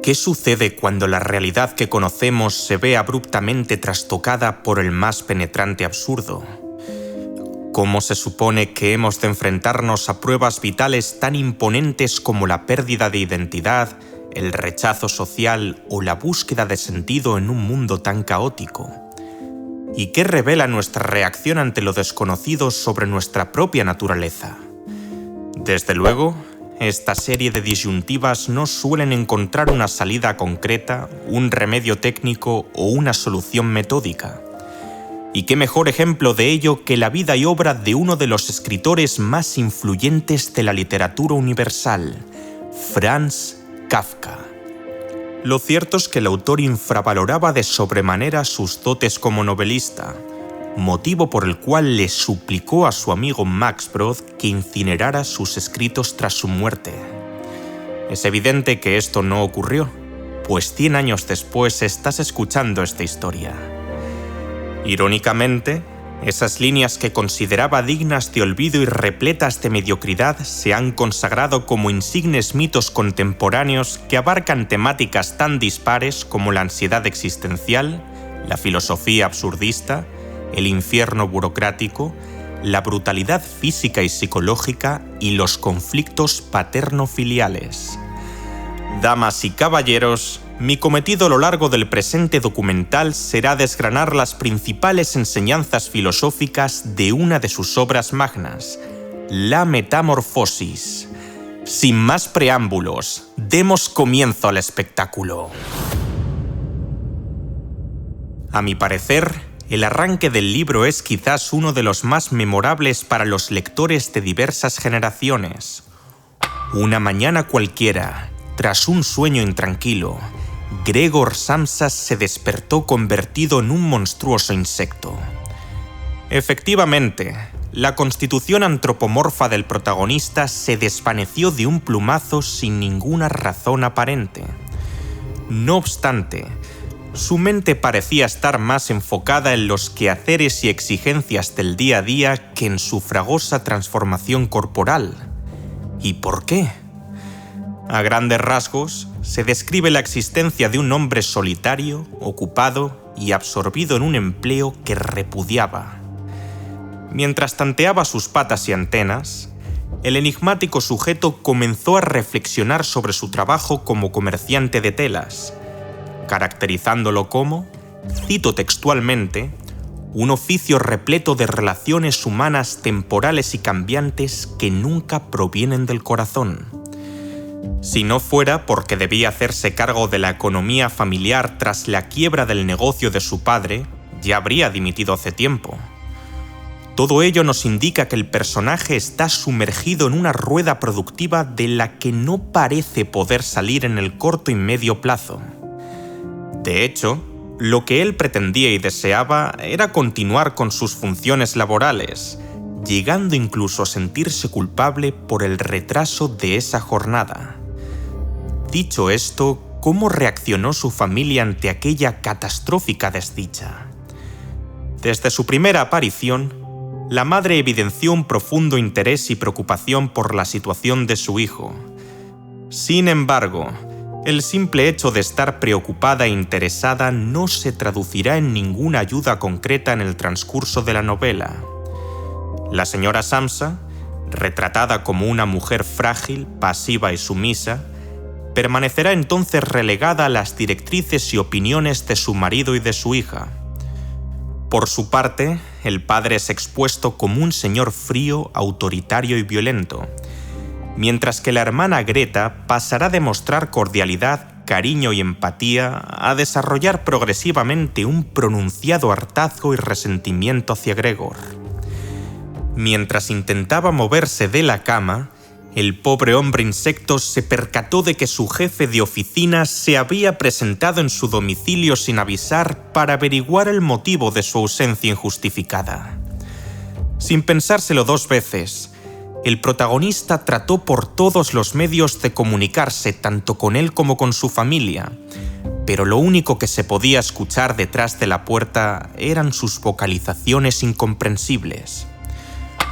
¿Qué sucede cuando la realidad que conocemos se ve abruptamente trastocada por el más penetrante absurdo? ¿Cómo se supone que hemos de enfrentarnos a pruebas vitales tan imponentes como la pérdida de identidad, el rechazo social o la búsqueda de sentido en un mundo tan caótico? ¿Y qué revela nuestra reacción ante lo desconocido sobre nuestra propia naturaleza? Desde luego, esta serie de disyuntivas no suelen encontrar una salida concreta, un remedio técnico o una solución metódica. Y qué mejor ejemplo de ello que la vida y obra de uno de los escritores más influyentes de la literatura universal, Franz Kafka. Lo cierto es que el autor infravaloraba de sobremanera sus dotes como novelista, motivo por el cual le suplicó a su amigo Max Brod que incinerara sus escritos tras su muerte. Es evidente que esto no ocurrió, pues 100 años después estás escuchando esta historia. Irónicamente, esas líneas que consideraba dignas de olvido y repletas de mediocridad se han consagrado como insignes mitos contemporáneos que abarcan temáticas tan dispares como la ansiedad existencial, la filosofía absurdista, el infierno burocrático, la brutalidad física y psicológica y los conflictos paterno-filiales. Damas y caballeros, mi cometido a lo largo del presente documental será desgranar las principales enseñanzas filosóficas de una de sus obras magnas, La Metamorfosis. Sin más preámbulos, demos comienzo al espectáculo. A mi parecer, el arranque del libro es quizás uno de los más memorables para los lectores de diversas generaciones. Una mañana cualquiera, tras un sueño intranquilo, Gregor Samsa se despertó convertido en un monstruoso insecto. Efectivamente, la constitución antropomorfa del protagonista se desvaneció de un plumazo sin ninguna razón aparente. No obstante, su mente parecía estar más enfocada en los quehaceres y exigencias del día a día que en su fragosa transformación corporal. ¿Y por qué? A grandes rasgos, se describe la existencia de un hombre solitario, ocupado y absorbido en un empleo que repudiaba. Mientras tanteaba sus patas y antenas, el enigmático sujeto comenzó a reflexionar sobre su trabajo como comerciante de telas, caracterizándolo como, cito textualmente, un oficio repleto de relaciones humanas temporales y cambiantes que nunca provienen del corazón. Si no fuera porque debía hacerse cargo de la economía familiar tras la quiebra del negocio de su padre, ya habría dimitido hace tiempo. Todo ello nos indica que el personaje está sumergido en una rueda productiva de la que no parece poder salir en el corto y medio plazo. De hecho, lo que él pretendía y deseaba era continuar con sus funciones laborales, llegando incluso a sentirse culpable por el retraso de esa jornada. Dicho esto, ¿cómo reaccionó su familia ante aquella catastrófica desdicha? Desde su primera aparición, la madre evidenció un profundo interés y preocupación por la situación de su hijo. Sin embargo, el simple hecho de estar preocupada e interesada no se traducirá en ninguna ayuda concreta en el transcurso de la novela. La señora Samsa, retratada como una mujer frágil, pasiva y sumisa, permanecerá entonces relegada a las directrices y opiniones de su marido y de su hija. Por su parte, el padre es expuesto como un señor frío, autoritario y violento, mientras que la hermana Greta pasará a demostrar cordialidad, cariño y empatía, a desarrollar progresivamente un pronunciado hartazgo y resentimiento hacia Gregor. Mientras intentaba moverse de la cama, el pobre hombre insecto se percató de que su jefe de oficina se había presentado en su domicilio sin avisar para averiguar el motivo de su ausencia injustificada. Sin pensárselo 2 veces, el protagonista trató por todos los medios de comunicarse tanto con él como con su familia, pero lo único que se podía escuchar detrás de la puerta eran sus vocalizaciones incomprensibles.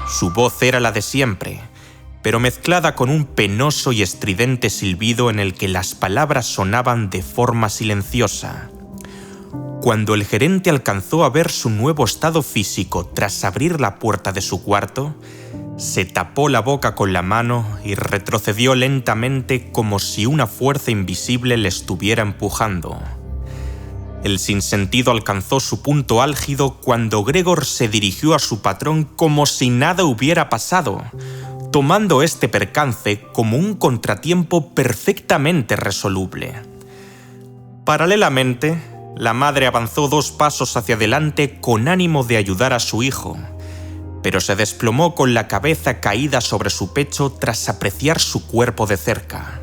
Su voz era la de siempre, pero mezclada con un penoso y estridente silbido en el que las palabras sonaban de forma silenciosa. Cuando el gerente alcanzó a ver su nuevo estado físico tras abrir la puerta de su cuarto, se tapó la boca con la mano y retrocedió lentamente como si una fuerza invisible le estuviera empujando. El sinsentido alcanzó su punto álgido cuando Gregor se dirigió a su patrón como si nada hubiera pasado, tomando este percance como un contratiempo perfectamente resoluble. Paralelamente, la madre avanzó 2 pasos hacia adelante con ánimo de ayudar a su hijo, pero se desplomó con la cabeza caída sobre su pecho tras apreciar su cuerpo de cerca.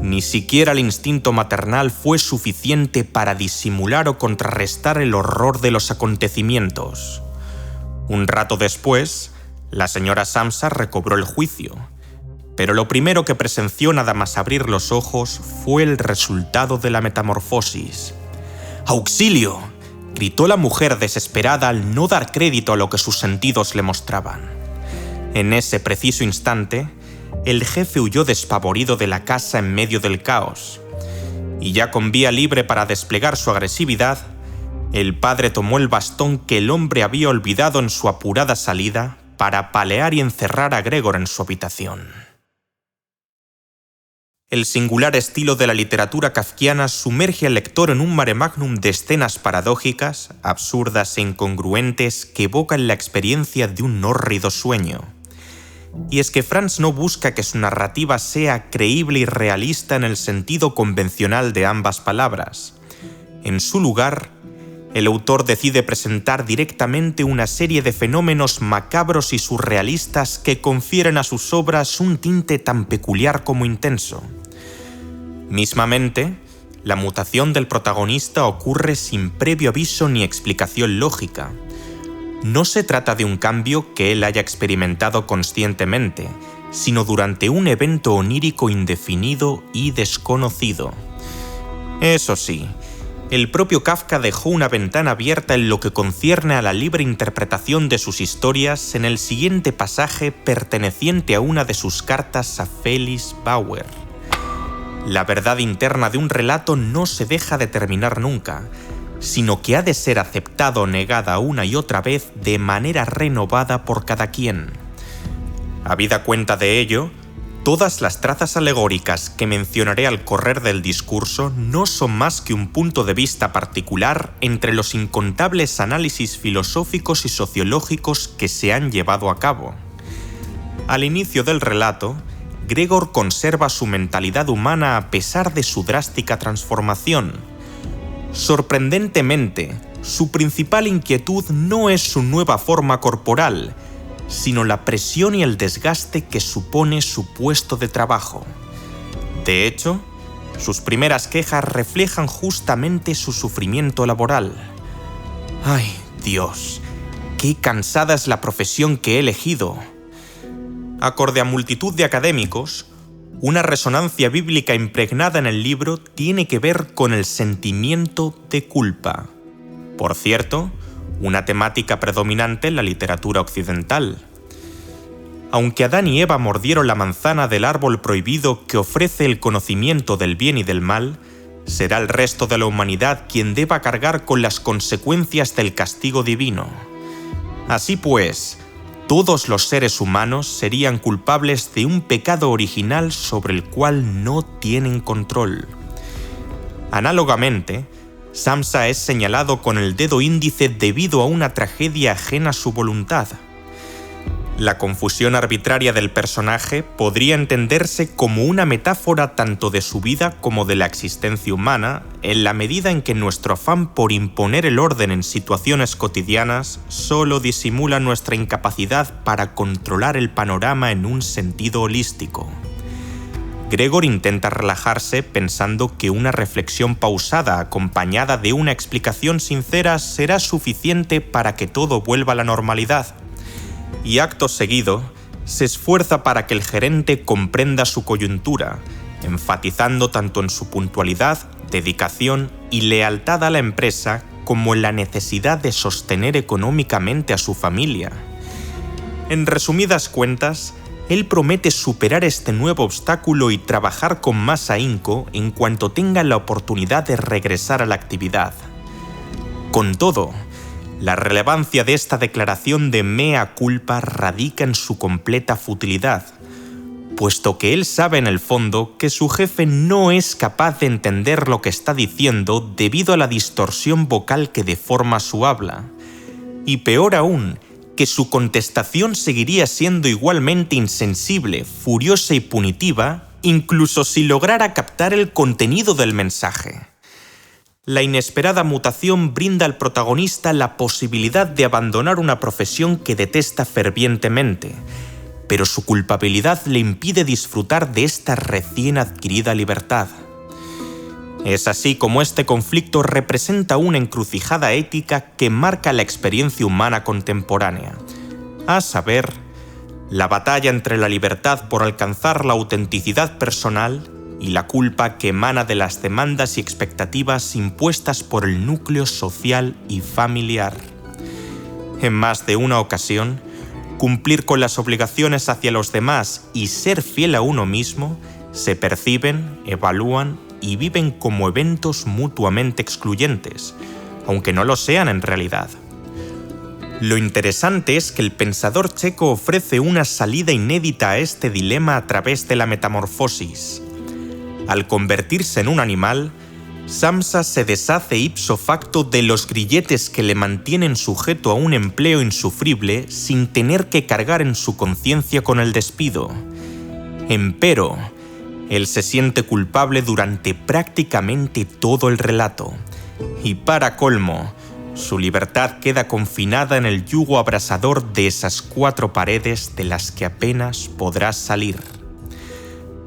Ni siquiera el instinto maternal fue suficiente para disimular o contrarrestar el horror de los acontecimientos. Un rato después, la señora Samsa recobró el juicio, pero lo primero que presenció nada más abrir los ojos fue el resultado de la metamorfosis. ¡Auxilio!, gritó la mujer desesperada al no dar crédito a lo que sus sentidos le mostraban. En ese preciso instante, el jefe huyó despavorido de la casa en medio del caos, y ya con vía libre para desplegar su agresividad, el padre tomó el bastón que el hombre había olvidado en su apurada salida para apalear y encerrar a Gregor en su habitación. El singular estilo de la literatura kafkiana sumerge al lector en un mare magnum de escenas paradójicas, absurdas e incongruentes que evocan la experiencia de un hórrido sueño. Y es que Franz no busca que su narrativa sea creíble y realista en el sentido convencional de ambas palabras. En su lugar, el autor decide presentar directamente una serie de fenómenos macabros y surrealistas que confieren a sus obras un tinte tan peculiar como intenso. Mismamente, la mutación del protagonista ocurre sin previo aviso ni explicación lógica. No se trata de un cambio que él haya experimentado conscientemente, sino durante un evento onírico indefinido y desconocido. Eso sí, el propio Kafka dejó una ventana abierta en lo que concierne a la libre interpretación de sus historias en el siguiente pasaje perteneciente a una de sus cartas a Felix Bauer. La verdad interna de un relato no se deja determinar nunca, sino que ha de ser aceptada o negada una y otra vez de manera renovada por cada quien. Habida cuenta de ello, todas las trazas alegóricas que mencionaré al correr del discurso no son más que un punto de vista particular entre los incontables análisis filosóficos y sociológicos que se han llevado a cabo. Al inicio del relato, Gregor conserva su mentalidad humana a pesar de su drástica transformación. Sorprendentemente, su principal inquietud no es su nueva forma corporal, sino la presión y el desgaste que supone su puesto de trabajo. De hecho, sus primeras quejas reflejan justamente su sufrimiento laboral. ¡Ay, Dios! ¡Qué cansada es la profesión que he elegido! Acorde a multitud de académicos, una resonancia bíblica impregnada en el libro tiene que ver con el sentimiento de culpa. Por cierto, una temática predominante en la literatura occidental. Aunque Adán y Eva mordieron la manzana del árbol prohibido que ofrece el conocimiento del bien y del mal, será el resto de la humanidad quien deba cargar con las consecuencias del castigo divino. Así pues, todos los seres humanos serían culpables de un pecado original sobre el cual no tienen control. Análogamente, Samsa es señalado con el dedo índice debido a una tragedia ajena a su voluntad. La confusión arbitraria del personaje podría entenderse como una metáfora tanto de su vida como de la existencia humana, en la medida en que nuestro afán por imponer el orden en situaciones cotidianas solo disimula nuestra incapacidad para controlar el panorama en un sentido holístico. Gregor intenta relajarse pensando que una reflexión pausada acompañada de una explicación sincera será suficiente para que todo vuelva a la normalidad. Y acto seguido, se esfuerza para que el gerente comprenda su coyuntura, enfatizando tanto en su puntualidad, dedicación y lealtad a la empresa como en la necesidad de sostener económicamente a su familia. En resumidas cuentas, él promete superar este nuevo obstáculo y trabajar con más ahínco en cuanto tenga la oportunidad de regresar a la actividad. Con todo, la relevancia de esta declaración de mea culpa radica en su completa futilidad, puesto que él sabe en el fondo que su jefe no es capaz de entender lo que está diciendo debido a la distorsión vocal que deforma su habla. Y peor aún, que su contestación seguiría siendo igualmente insensible, furiosa y punitiva, incluso si lograra captar el contenido del mensaje. La inesperada mutación brinda al protagonista la posibilidad de abandonar una profesión que detesta fervientemente, pero su culpabilidad le impide disfrutar de esta recién adquirida libertad. Es así como este conflicto representa una encrucijada ética que marca la experiencia humana contemporánea, a saber, la batalla entre la libertad por alcanzar la autenticidad personal y la culpa que emana de las demandas y expectativas impuestas por el núcleo social y familiar. En más de una ocasión, cumplir con las obligaciones hacia los demás y ser fiel a uno mismo se perciben, evalúan y viven como eventos mutuamente excluyentes, aunque no lo sean en realidad. Lo interesante es que el pensador checo ofrece una salida inédita a este dilema a través de la metamorfosis. Al convertirse en un animal, Samsa se deshace ipso facto de los grilletes que le mantienen sujeto a un empleo insufrible sin tener que cargar en su conciencia con el despido. Empero, él se siente culpable durante prácticamente todo el relato. Y para colmo, su libertad queda confinada en el yugo abrasador de esas 4 paredes de las que apenas podrá salir.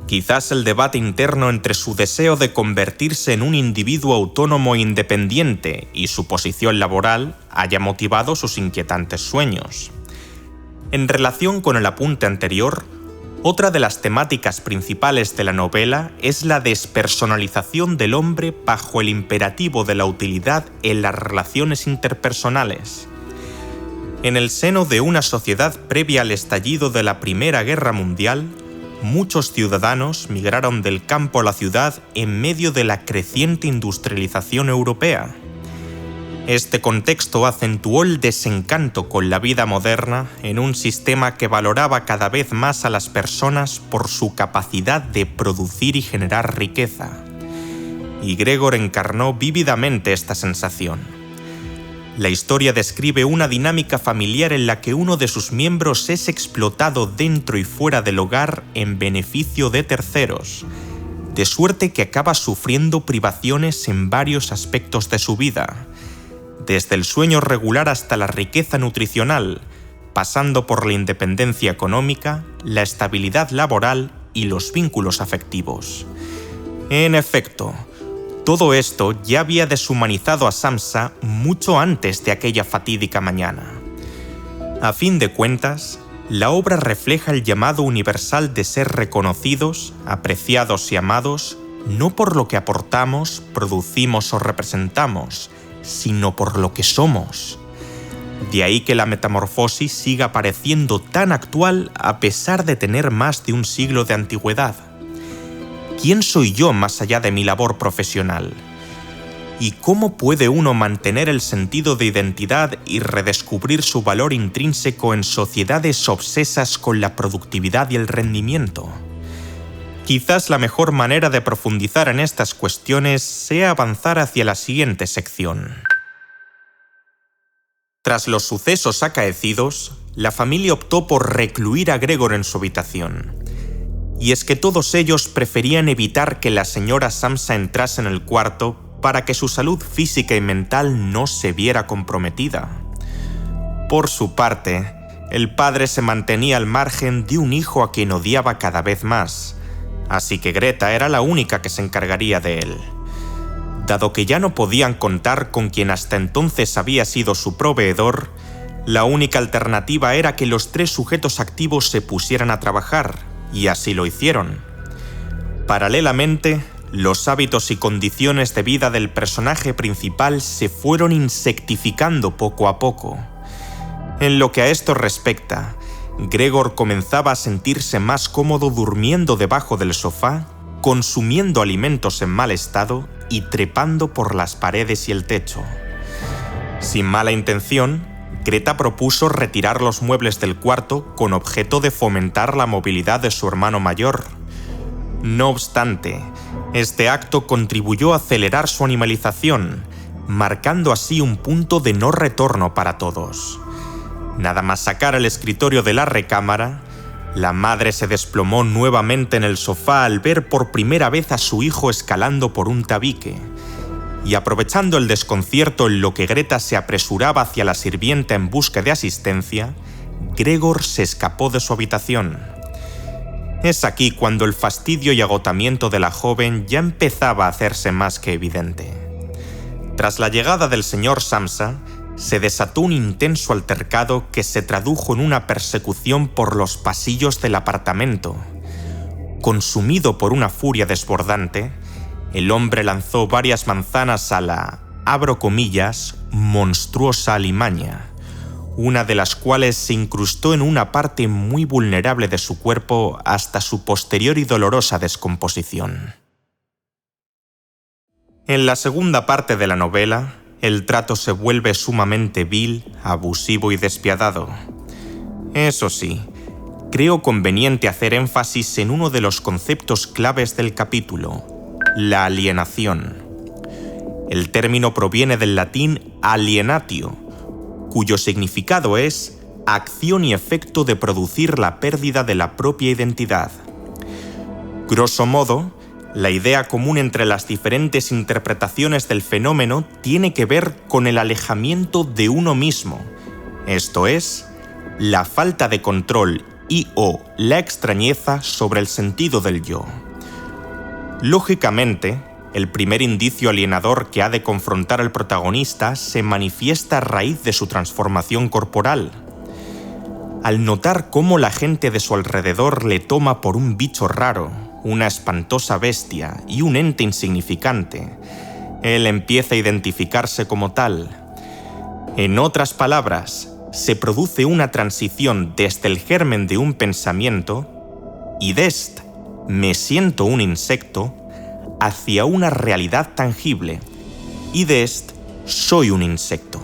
Quizás el debate interno entre su deseo de convertirse en un individuo autónomo e independiente y su posición laboral haya motivado sus inquietantes sueños. En relación con el apunte anterior, otra de las temáticas principales de la novela es la despersonalización del hombre bajo el imperativo de la utilidad en las relaciones interpersonales. En el seno de una sociedad previa al estallido de la Primera Guerra Mundial, muchos ciudadanos migraron del campo a la ciudad en medio de la creciente industrialización europea. Este contexto acentuó el desencanto con la vida moderna en un sistema que valoraba cada vez más a las personas por su capacidad de producir y generar riqueza. Y Gregor encarnó vívidamente esta sensación. La historia describe una dinámica familiar en la que uno de sus miembros es explotado dentro y fuera del hogar en beneficio de terceros, de suerte que acaba sufriendo privaciones en varios aspectos de su vida, desde el sueño regular hasta la riqueza nutricional, pasando por la independencia económica, la estabilidad laboral y los vínculos afectivos. En efecto, todo esto ya había deshumanizado a Samsa mucho antes de aquella fatídica mañana. A fin de cuentas, la obra refleja el llamado universal de ser reconocidos, apreciados y amados, no por lo que aportamos, producimos o representamos, sino por lo que somos. De ahí que la metamorfosis siga pareciendo tan actual a pesar de tener más de un siglo de antigüedad. ¿Quién soy yo más allá de mi labor profesional? ¿Y cómo puede uno mantener el sentido de identidad y redescubrir su valor intrínseco en sociedades obsesas con la productividad y el rendimiento? Quizás la mejor manera de profundizar en estas cuestiones sea avanzar hacia la siguiente sección. Tras los sucesos acaecidos, la familia optó por recluir a Gregor en su habitación. Y es que todos ellos preferían evitar que la señora Samsa entrase en el cuarto para que su salud física y mental no se viera comprometida. Por su parte, el padre se mantenía al margen de un hijo a quien odiaba cada vez más, así que Greta era la única que se encargaría de él. Dado que ya no podían contar con quien hasta entonces había sido su proveedor, la única alternativa era que los 3 sujetos activos se pusieran a trabajar, y así lo hicieron. Paralelamente, los hábitos y condiciones de vida del personaje principal se fueron insectificando poco a poco. En lo que a esto respecta, Gregor comenzaba a sentirse más cómodo durmiendo debajo del sofá, consumiendo alimentos en mal estado y trepando por las paredes y el techo. Sin mala intención, Greta propuso retirar los muebles del cuarto con objeto de fomentar la movilidad de su hermano mayor. No obstante, este acto contribuyó a acelerar su animalización, marcando así un punto de no retorno para todos. Nada más sacar el escritorio de la recámara, la madre se desplomó nuevamente en el sofá al ver por primera vez a su hijo escalando por un tabique, y aprovechando el desconcierto en lo que Greta se apresuraba hacia la sirvienta en busca de asistencia, Gregor se escapó de su habitación. Es aquí cuando el fastidio y agotamiento de la joven ya empezaba a hacerse más que evidente. Tras la llegada del señor Samsa, se desató un intenso altercado que se tradujo en una persecución por los pasillos del apartamento. Consumido por una furia desbordante, el hombre lanzó varias manzanas a la, abro comillas, monstruosa alimaña, una de las cuales se incrustó en una parte muy vulnerable de su cuerpo hasta su posterior y dolorosa descomposición. En la segunda parte de la novela, el trato se vuelve sumamente vil, abusivo y despiadado. Eso sí, creo conveniente hacer énfasis en uno de los conceptos claves del capítulo: la alienación. El término proviene del latín alienatio, cuyo significado es acción y efecto de producir la pérdida de la propia identidad. Grosso modo, la idea común entre las diferentes interpretaciones del fenómeno tiene que ver con el alejamiento de uno mismo, esto es, la falta de control y/o la extrañeza sobre el sentido del yo. Lógicamente, el primer indicio alienador que ha de confrontar al protagonista se manifiesta a raíz de su transformación corporal. Al notar cómo la gente de su alrededor le toma por un bicho raro, una espantosa bestia y un ente insignificante, él empieza a identificarse como tal. En otras palabras, se produce una transición desde el germen de un pensamiento, idest, me siento un insecto, hacia una realidad tangible, idest, soy un insecto.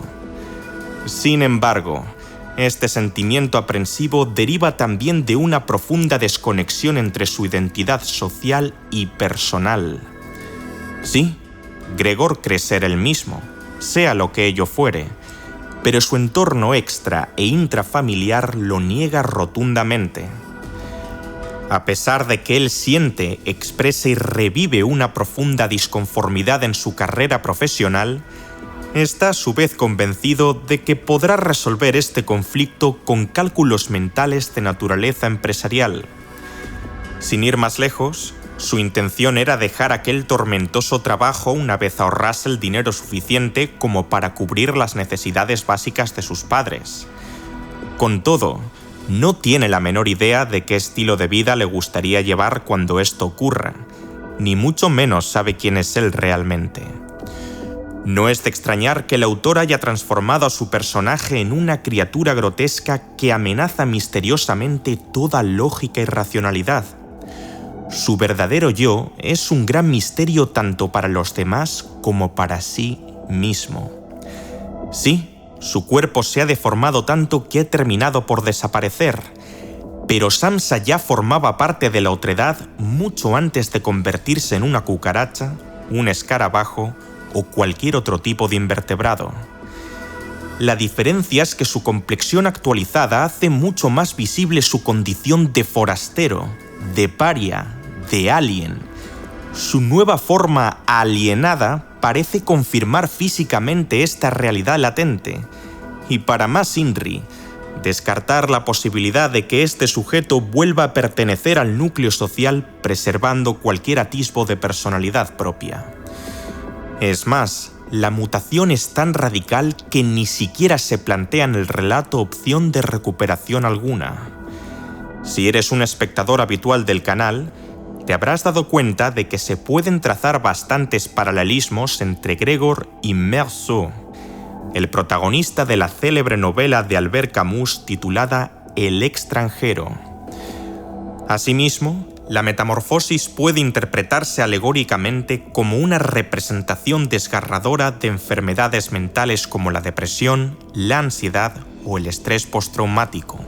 Sin embargo, este sentimiento aprensivo deriva también de una profunda desconexión entre su identidad social y personal. Sí, Gregor cree ser el mismo, sea lo que ello fuere, pero su entorno extra e intrafamiliar lo niega rotundamente. A pesar de que él siente, expresa y revive una profunda disconformidad en su carrera profesional, está a su vez convencido de que podrá resolver este conflicto con cálculos mentales de naturaleza empresarial. Sin ir más lejos, su intención era dejar aquel tormentoso trabajo una vez ahorrase el dinero suficiente como para cubrir las necesidades básicas de sus padres. Con todo, no tiene la menor idea de qué estilo de vida le gustaría llevar cuando esto ocurra, ni mucho menos sabe quién es él realmente. No es de extrañar que el autor haya transformado a su personaje en una criatura grotesca que amenaza misteriosamente toda lógica y racionalidad. Su verdadero yo es un gran misterio tanto para los demás como para sí mismo. Sí, su cuerpo se ha deformado tanto que ha terminado por desaparecer, pero Samsa ya formaba parte de la otredad mucho antes de convertirse en una cucaracha, un escarabajo o cualquier otro tipo de invertebrado. La diferencia es que su complexión actualizada hace mucho más visible su condición de forastero, de paria, de alien. Su nueva forma alienada parece confirmar físicamente esta realidad latente, y para más Inri, descartar la posibilidad de que este sujeto vuelva a pertenecer al núcleo social preservando cualquier atisbo de personalidad propia. Es más, la mutación es tan radical que ni siquiera se plantea en el relato opción de recuperación alguna. Si eres un espectador habitual del canal, te habrás dado cuenta de que se pueden trazar bastantes paralelismos entre Gregor y Meursault, el protagonista de la célebre novela de Albert Camus titulada el extranjero. Asimismo, la metamorfosis puede interpretarse alegóricamente como una representación desgarradora de enfermedades mentales como la depresión, la ansiedad o el estrés postraumático.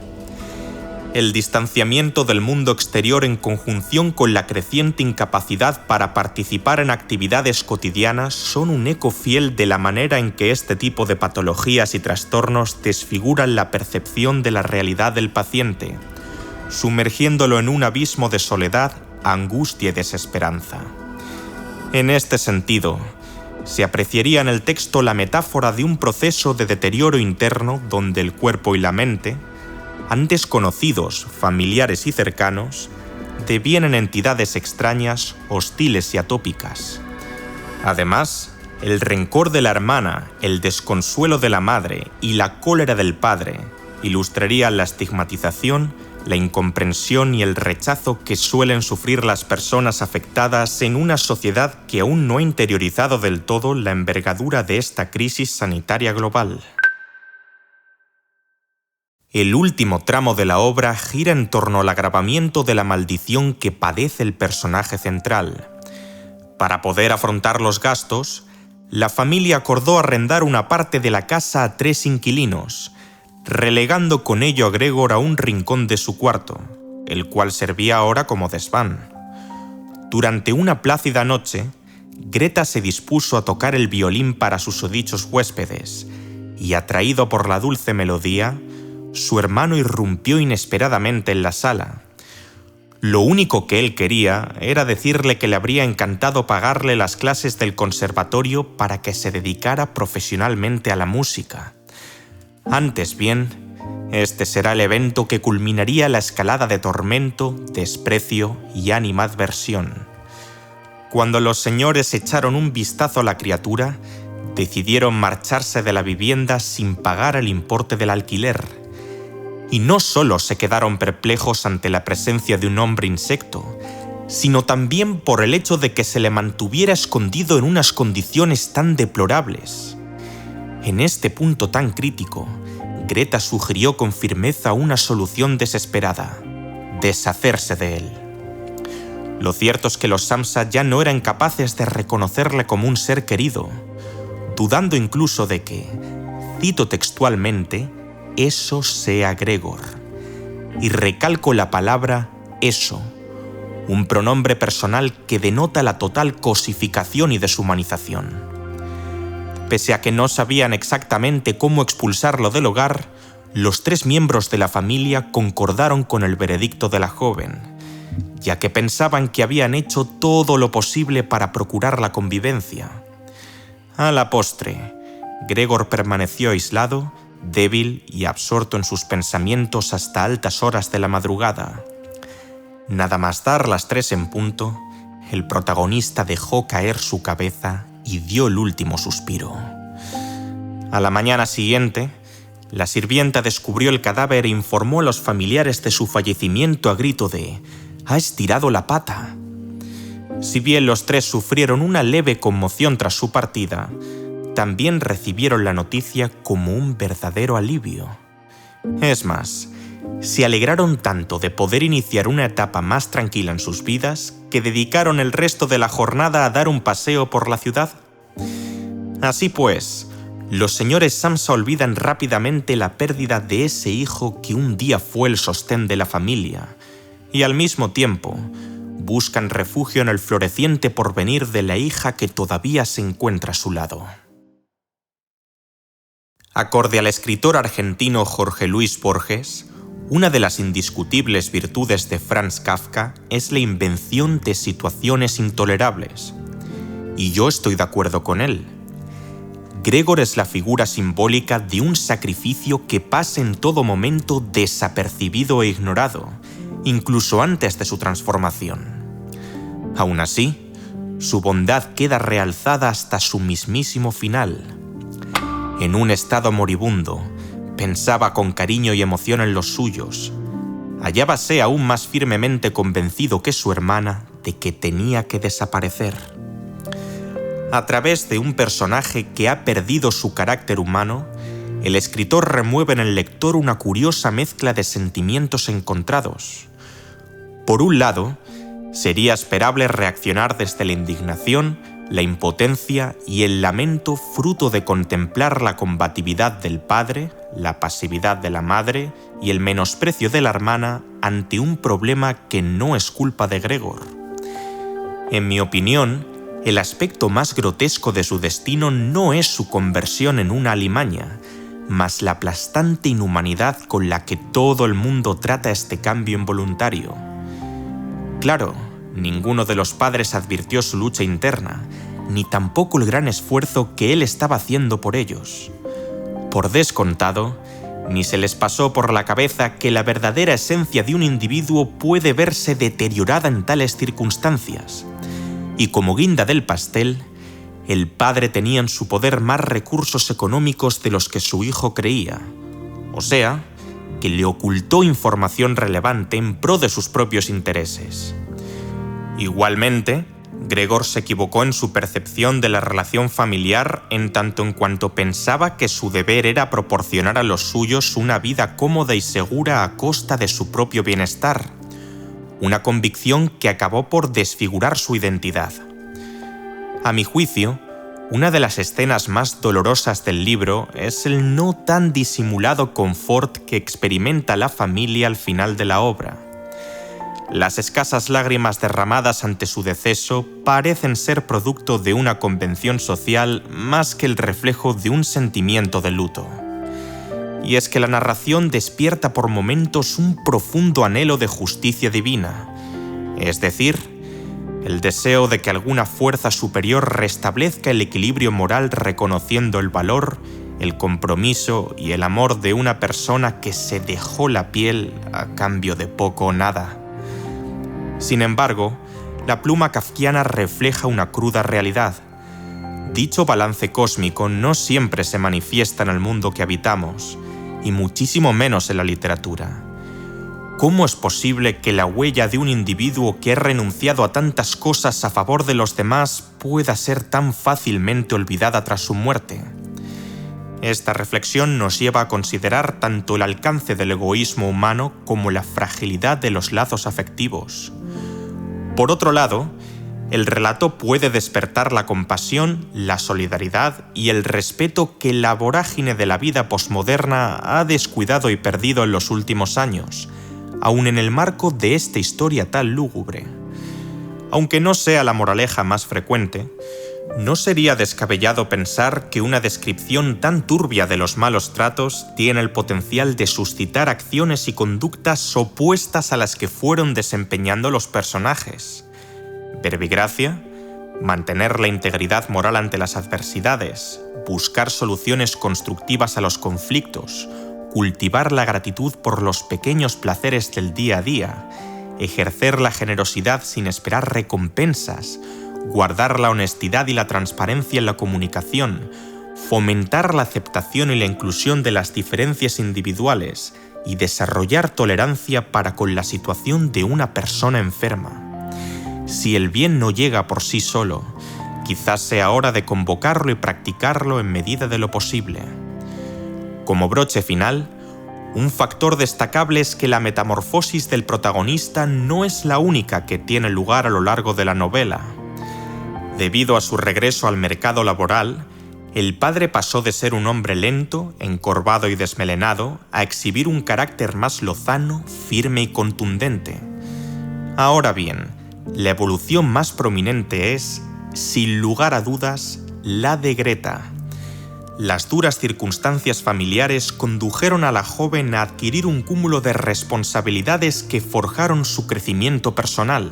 El distanciamiento del mundo exterior en conjunción con la creciente incapacidad para participar en actividades cotidianas son un eco fiel de la manera en que este tipo de patologías y trastornos desfiguran la percepción de la realidad del paciente, sumergiéndolo en un abismo de soledad, angustia y desesperanza. En este sentido, se apreciaría en el texto la metáfora de un proceso de deterioro interno donde el cuerpo y la mente, antes conocidos, familiares y cercanos, devienen entidades extrañas, hostiles y atópicas. Además, el rencor de la hermana, el desconsuelo de la madre y la cólera del padre ilustrarían la estigmatización, la incomprensión y el rechazo que suelen sufrir las personas afectadas en una sociedad que aún no ha interiorizado del todo la envergadura de esta crisis sanitaria global. El último tramo de la obra gira en torno al agravamiento de la maldición que padece el personaje central. Para poder afrontar los gastos, la familia acordó arrendar una parte de la casa a 3 inquilinos, relegando con ello a Gregor a un rincón de su cuarto, el cual servía ahora como desván. Durante una plácida noche, Greta se dispuso a tocar el violín para sus susodichos huéspedes, y atraído por la dulce melodía, su hermano irrumpió inesperadamente en la sala. Lo único que él quería era decirle que le habría encantado pagarle las clases del conservatorio para que se dedicara profesionalmente a la música. Antes bien, este será el evento que culminaría la escalada de tormento, desprecio y animadversión. Cuando los señores echaron un vistazo a la criatura, decidieron marcharse de la vivienda sin pagar el importe del alquiler. Y no solo se quedaron perplejos ante la presencia de un hombre insecto, sino también por el hecho de que se le mantuviera escondido en unas condiciones tan deplorables. En este punto tan crítico, Greta sugirió con firmeza una solución desesperada: deshacerse de él. Lo cierto es que los Samsa ya no eran capaces de reconocerle como un ser querido, dudando incluso de que, cito textualmente, eso sea Gregor. Y recalco la palabra eso, un pronombre personal que denota la total cosificación y deshumanización. Pese a que no sabían exactamente cómo expulsarlo del hogar, los 3 miembros de la familia concordaron con el veredicto de la joven, ya que pensaban que habían hecho todo lo posible para procurar la convivencia. A la postre, Gregor permaneció aislado, débil y absorto en sus pensamientos hasta altas horas de la madrugada. Nada más dar las 3 en punto, el protagonista dejó caer su cabeza y dio el último suspiro. A la mañana siguiente, la sirvienta descubrió el cadáver e informó a los familiares de su fallecimiento a grito de «¡Ha estirado la pata!». Si bien los 3 sufrieron una leve conmoción tras su partida, también recibieron la noticia como un verdadero alivio. Es más, se alegraron tanto de poder iniciar una etapa más tranquila en sus vidas que dedicaron el resto de la jornada a dar un paseo por la ciudad. Así pues, los señores Samsa olvidan rápidamente la pérdida de ese hijo que un día fue el sostén de la familia, y al mismo tiempo buscan refugio en el floreciente porvenir de la hija que todavía se encuentra a su lado. Acorde al escritor argentino Jorge Luis Borges, una de las indiscutibles virtudes de Franz Kafka es la invención de situaciones intolerables. Y yo estoy de acuerdo con él. Gregor es la figura simbólica de un sacrificio que pasa en todo momento desapercibido e ignorado, incluso antes de su transformación. Aún así, su bondad queda realzada hasta su mismísimo final. En un estado moribundo, pensaba con cariño y emoción en los suyos. Hallábase aún más firmemente convencido que su hermana de que tenía que desaparecer. A través de un personaje que ha perdido su carácter humano, el escritor remueve en el lector una curiosa mezcla de sentimientos encontrados. Por un lado, sería esperable reaccionar desde la indignación, la impotencia y el lamento fruto de contemplar la combatividad del padre, la pasividad de la madre y el menosprecio de la hermana ante un problema que no es culpa de Gregor. En mi opinión, el aspecto más grotesco de su destino no es su conversión en una alimaña, mas la aplastante inhumanidad con la que todo el mundo trata este cambio involuntario. Claro, ninguno de los padres advirtió su lucha interna, ni tampoco el gran esfuerzo que él estaba haciendo por ellos. Por descontado, ni se les pasó por la cabeza que la verdadera esencia de un individuo puede verse deteriorada en tales circunstancias. Y como guinda del pastel, el padre tenía en su poder más recursos económicos de los que su hijo creía. O sea, que le ocultó información relevante en pro de sus propios intereses. Igualmente, Gregor se equivocó en su percepción de la relación familiar en tanto en cuanto pensaba que su deber era proporcionar a los suyos una vida cómoda y segura a costa de su propio bienestar, una convicción que acabó por desfigurar su identidad. A mi juicio, una de las escenas más dolorosas del libro es el no tan disimulado confort que experimenta la familia al final de la obra. Las escasas lágrimas derramadas ante su deceso parecen ser producto de una convención social más que el reflejo de un sentimiento de luto. Y es que la narración despierta por momentos un profundo anhelo de justicia divina, es decir, el deseo de que alguna fuerza superior restablezca el equilibrio moral reconociendo el valor, el compromiso y el amor de una persona que se dejó la piel a cambio de poco o nada. Sin embargo, la pluma kafkiana refleja una cruda realidad. Dicho balance cósmico no siempre se manifiesta en el mundo que habitamos, y muchísimo menos en la literatura. ¿Cómo es posible que la huella de un individuo que ha renunciado a tantas cosas a favor de los demás pueda ser tan fácilmente olvidada tras su muerte? Esta reflexión nos lleva a considerar tanto el alcance del egoísmo humano como la fragilidad de los lazos afectivos. Por otro lado, el relato puede despertar la compasión, la solidaridad y el respeto que la vorágine de la vida posmoderna ha descuidado y perdido en los últimos años, aun en el marco de esta historia tan lúgubre. Aunque no sea la moraleja más frecuente, no sería descabellado pensar que una descripción tan turbia de los malos tratos tiene el potencial de suscitar acciones y conductas opuestas a las que fueron desempeñando los personajes. Verbigracia, mantener la integridad moral ante las adversidades, buscar soluciones constructivas a los conflictos, cultivar la gratitud por los pequeños placeres del día a día, ejercer la generosidad sin esperar recompensas, guardar la honestidad y la transparencia en la comunicación, fomentar la aceptación y la inclusión de las diferencias individuales y desarrollar tolerancia para con la situación de una persona enferma. Si el bien no llega por sí solo, quizás sea hora de convocarlo y practicarlo en medida de lo posible. Como broche final, un factor destacable es que la metamorfosis del protagonista no es la única que tiene lugar a lo largo de la novela. Debido a su regreso al mercado laboral, el padre pasó de ser un hombre lento, encorvado y desmelenado a exhibir un carácter más lozano, firme y contundente. Ahora bien, la evolución más prominente es, sin lugar a dudas, la de Greta. Las duras circunstancias familiares condujeron a la joven a adquirir un cúmulo de responsabilidades que forjaron su crecimiento personal.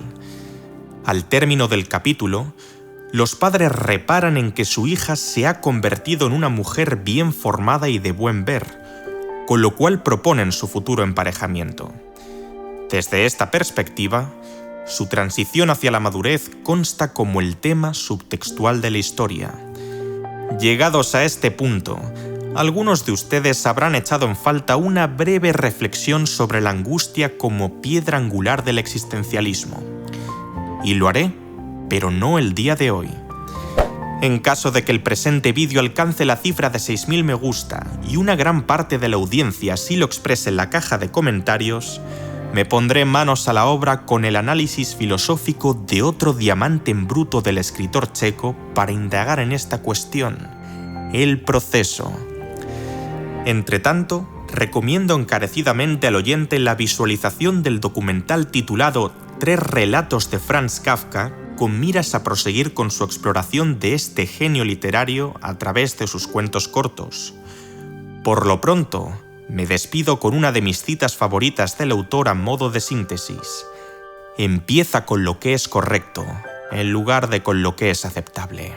Al término del capítulo, los padres reparan en que su hija se ha convertido en una mujer bien formada y de buen ver, con lo cual proponen su futuro emparejamiento. Desde esta perspectiva, su transición hacia la madurez consta como el tema subtextual de la historia. Llegados a este punto, algunos de ustedes habrán echado en falta una breve reflexión sobre la angustia como piedra angular del existencialismo. Y lo haré, pero no el día de hoy. En caso de que el presente vídeo alcance la cifra de 6.000 me gusta y una gran parte de la audiencia así lo exprese en la caja de comentarios, me pondré manos a la obra con el análisis filosófico de otro diamante en bruto del escritor checo para indagar en esta cuestión: el proceso. Entretanto, recomiendo encarecidamente al oyente la visualización del documental titulado 3 relatos de Franz Kafka, con miras a proseguir con su exploración de este genio literario a través de sus cuentos cortos. Por lo pronto, me despido con una de mis citas favoritas del autor a modo de síntesis: empieza con lo que es correcto, en lugar de con lo que es aceptable.